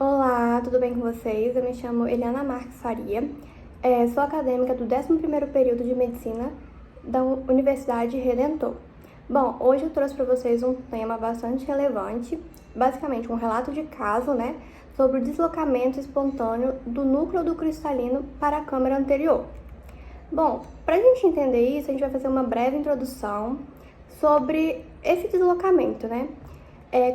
Olá, tudo bem com vocês? Eu me chamo Eliana Marques Faria, sou acadêmica do 11º período de Medicina da Universidade Redentor. Bom, hoje eu trouxe para vocês um tema bastante relevante, basicamente um relato de caso, sobre o deslocamento espontâneo do núcleo do cristalino para a câmara anterior. Bom, para a gente entender isso, a gente vai fazer uma breve introdução sobre esse deslocamento,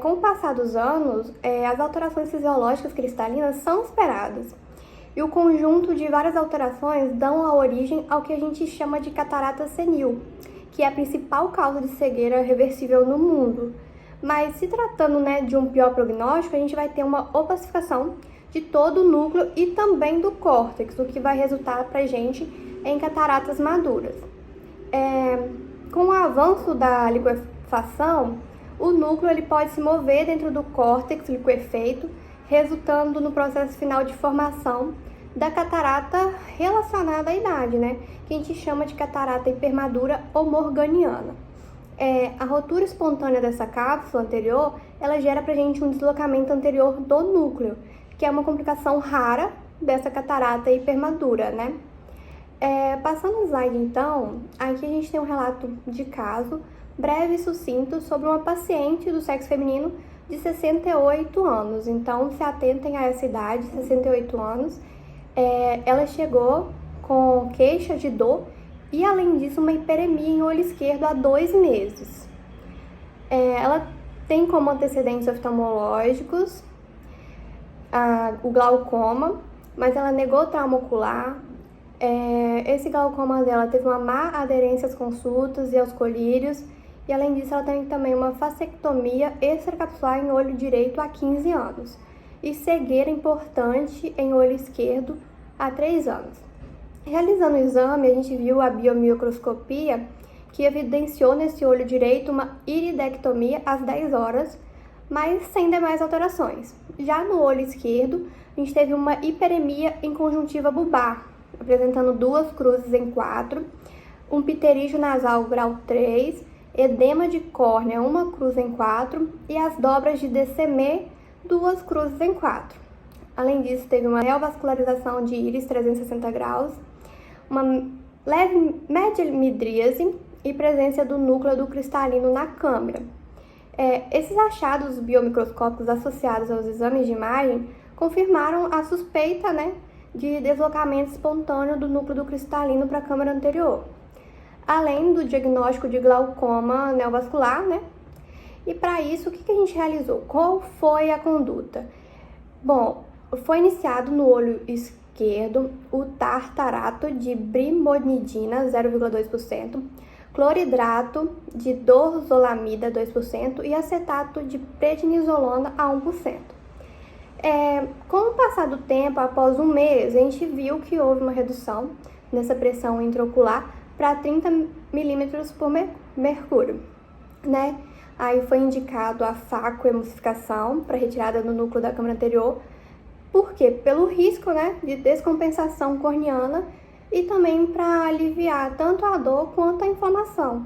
Com o passar dos anos, as alterações fisiológicas cristalinas são esperadas. E o conjunto de várias alterações dão a origem ao que a gente chama de catarata senil, que é a principal causa de cegueira reversível no mundo. Mas se tratando de um pior prognóstico, a gente vai ter uma opacificação de todo o núcleo e também do córtex, o que vai resultar para a gente em cataratas maduras. Com o avanço da liquefação, o núcleo ele pode se mover dentro do córtex liquefeito, resultando no processo final de formação da catarata relacionada à idade, que a gente chama de catarata hipermadura ou morganiana. A rotura espontânea dessa cápsula anterior, ela gera pra gente um deslocamento anterior do núcleo, que é uma complicação rara dessa catarata hipermadura, Passando o slide então, aqui a gente tem um relato de caso breve e sucinto sobre uma paciente do sexo feminino de 68 anos. Então, se atentem a essa idade, 68 anos. Ela chegou com queixa de dor e, além disso, uma hiperemia em olho esquerdo há 2 meses. Ela tem como antecedentes oftalmológicos o glaucoma, mas ela negou trauma ocular. Esse glaucoma dela teve uma má aderência às consultas e aos colírios, e além disso ela tem também uma fasectomia extracapsular em olho direito há 15 anos e cegueira importante em olho esquerdo há 3 anos. Realizando o exame, a gente viu a biomicroscopia que evidenciou nesse olho direito uma iridectomia às 10 horas, mas sem demais alterações. Já no olho esquerdo, a gente teve uma hiperemia em conjuntiva bulbar, apresentando 2 cruzes em 4, um pterígio nasal grau 3, edema de córnea 1 cruz em 4 e as dobras de DCM 2 cruzes em 4. Além disso, teve uma neovascularização de íris 360 graus, uma leve mediamidríase e presença do núcleo do cristalino na câmara. Esses achados biomicroscópicos associados aos exames de imagem confirmaram a suspeita, de deslocamento espontâneo do núcleo do cristalino para a câmara anterior, além do diagnóstico de glaucoma neovascular, E para isso, o que a gente realizou? Qual foi a conduta? Bom, foi iniciado no olho esquerdo o tartarato de brimonidina 0,2%, cloridrato de dorzolamida 2% e acetato de prednisolona a 1%. Com o passar do tempo, após 1 mês, a gente viu que houve uma redução nessa pressão intraocular para 30 milímetros por mercúrio, Aí foi indicado a facoemulsificação para retirada do núcleo da câmara anterior. Por quê? Pelo risco, de descompensação corneana e também para aliviar tanto a dor quanto a inflamação.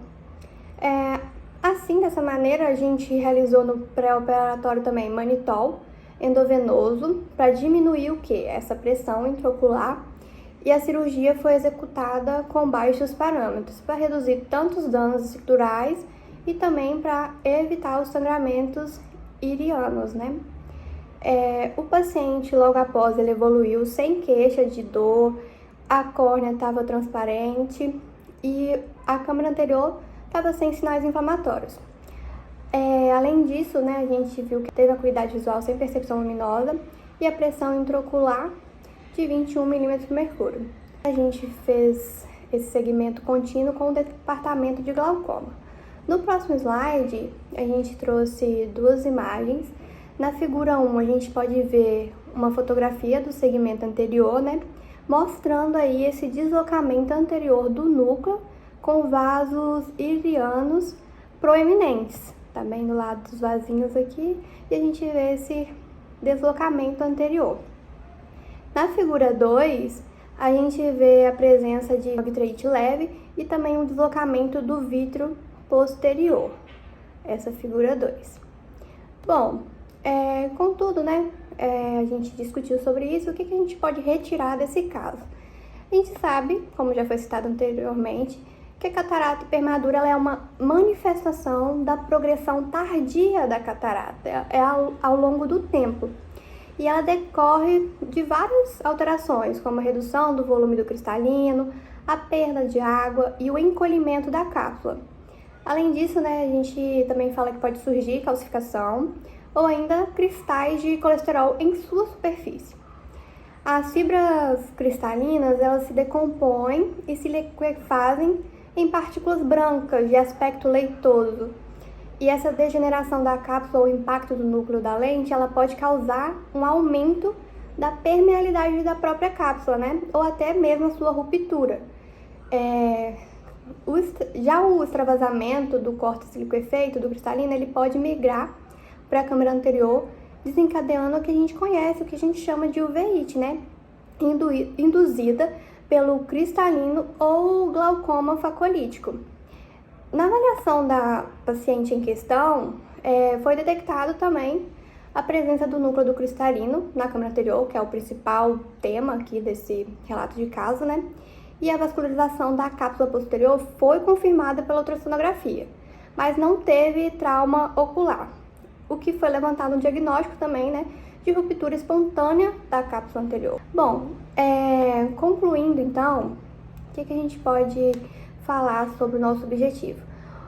Assim, dessa maneira, a gente realizou no pré-operatório também manitol endovenoso para diminuir essa pressão intraocular, e a cirurgia foi executada com baixos parâmetros para reduzir tanto os danos estruturais e também para evitar os sangramentos irianos, O paciente, logo após, ele evoluiu sem queixa de dor, a córnea estava transparente e a câmara anterior estava sem sinais inflamatórios. Além disso, a gente viu que teve acuidade visual sem percepção luminosa e a pressão intraocular de 21 milímetros por mercúrio. A gente fez esse segmento contínuo com o departamento de glaucoma. No próximo slide, a gente trouxe 2 imagens. Na figura 1, a gente pode ver uma fotografia do segmento anterior, mostrando aí esse deslocamento anterior do núcleo com vasos irianos proeminentes, também do lado dos vasinhos aqui, e a gente vê esse deslocamento anterior. Na figura 2, a gente vê a presença de vitreite leve e também um deslocamento do vítreo posterior, essa figura 2. Bom, contudo, a gente discutiu sobre isso, o que a gente pode retirar desse caso. A gente sabe, como já foi citado anteriormente, que a catarata hipermadura ela é uma manifestação da progressão tardia da catarata, ao longo do tempo. E ela decorre de várias alterações, como a redução do volume do cristalino, a perda de água e o encolhimento da cápsula. Além disso, a gente também fala que pode surgir calcificação ou ainda cristais de colesterol em sua superfície. As fibras cristalinas, elas se decompõem e se liquefazem em partículas brancas de aspecto leitoso. E essa degeneração da cápsula ou impacto do núcleo da lente, ela pode causar um aumento da permeabilidade da própria cápsula, ou até mesmo a sua ruptura. Já o extravasamento do córtex liquefeito, do cristalino, ele pode migrar para a câmara anterior, desencadeando o que a gente conhece, o que a gente chama de uveíte, induzida pelo cristalino ou glaucoma facolítico. Na avaliação da paciente em questão, foi detectado também a presença do núcleo do cristalino na câmara anterior, que é o principal tema aqui desse relato de caso, e a vascularização da cápsula posterior foi confirmada pela ultrassonografia, mas não teve trauma ocular, o que foi levantado no diagnóstico também, de ruptura espontânea da cápsula anterior. Bom, concluindo então, o que a gente pode falar sobre o nosso objetivo?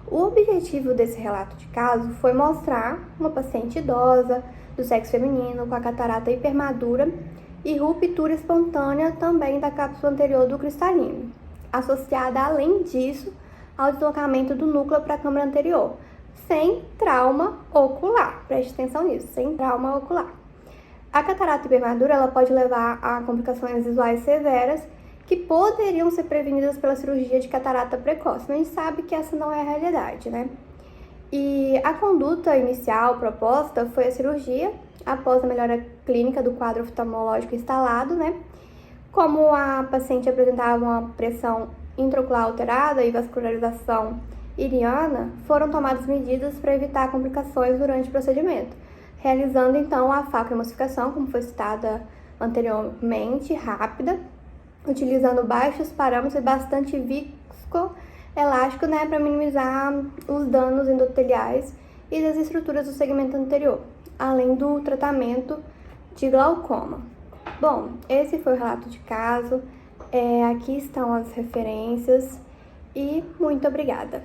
O objetivo desse relato de caso foi mostrar uma paciente idosa, do sexo feminino, com a catarata hipermadura e ruptura espontânea também da cápsula anterior do cristalino, associada, além disso, ao deslocamento do núcleo para a câmara anterior, sem trauma ocular. Preste atenção nisso, sem trauma ocular. A catarata hipermadura ela pode levar a complicações visuais severas que poderiam ser prevenidas pela cirurgia de catarata precoce. Mas a gente sabe que essa não é a realidade, E a conduta inicial proposta foi a cirurgia após a melhora clínica do quadro oftalmológico instalado, Como a paciente apresentava uma pressão intraocular alterada e vascularização iriana, foram tomadas medidas para evitar complicações durante o procedimento, realizando então a facoemulsificação, como foi citada anteriormente, rápida, utilizando baixos parâmetros e bastante viscoelástico, para minimizar os danos endoteliais e das estruturas do segmento anterior, além do tratamento de glaucoma. Bom, esse foi o relato de caso, aqui estão as referências e muito obrigada.